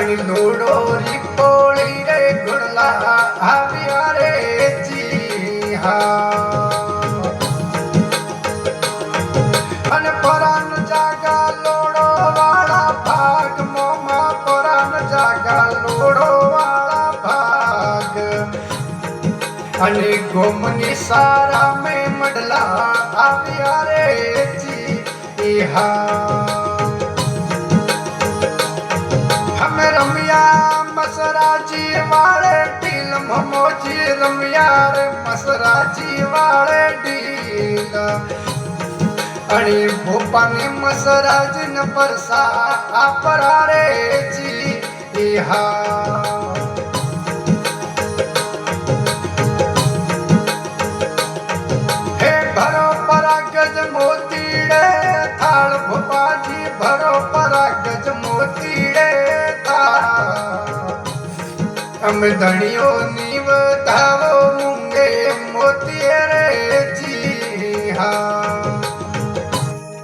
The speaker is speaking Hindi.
आणि लोडोरी पोळी रे घुडला आविया रे जी हा અને પરાન જાગા લોડો વાળા ભાગ મોમાં પરાન જાગા લોડો વાળા ભાગ અને ગોમની સારા મે મડલા આવ્યા રે જી હા हम रमिया मसराजी वाले ढील मोजी रमिया रे मसराजी वाले ढील आणि भोपानी मसराज न परसा आपरा रे जी हा हे भरो परा गज मोतीड़े थाल भोपाजी भरो परा गज मोतीड़े हम धनियो नीव धावो मुंगे मोती रे